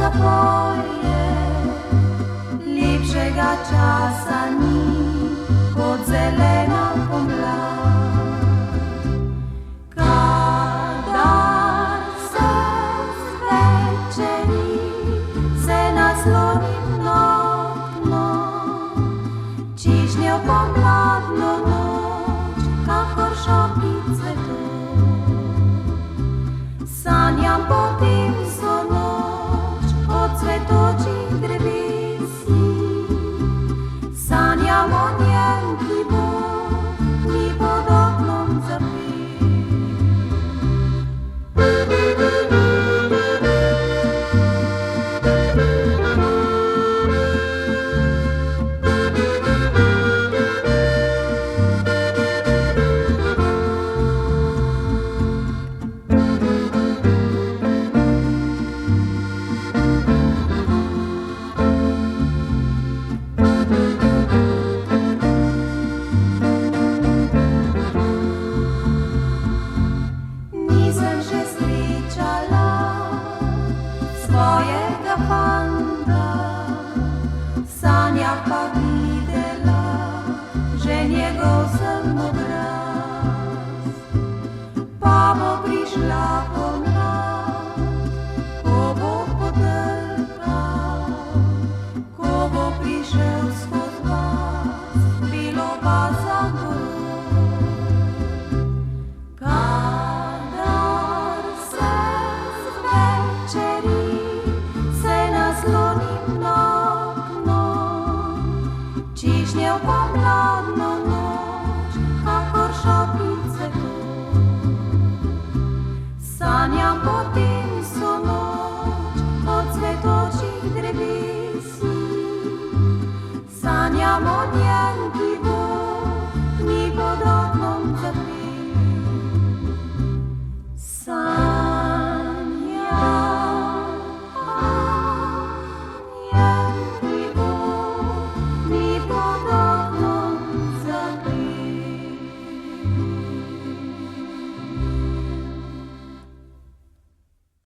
zapoje, lepšega časa ni kot zelena pomlad. Kadar se zvečeri, se naslonim na okno, čižnjo pomladno noč, kakor šopki cvetov. Sanjam potem vso noč od cvetočih drevesih, sanjam o njem, ki bo mi pod oknom zapel. Svojega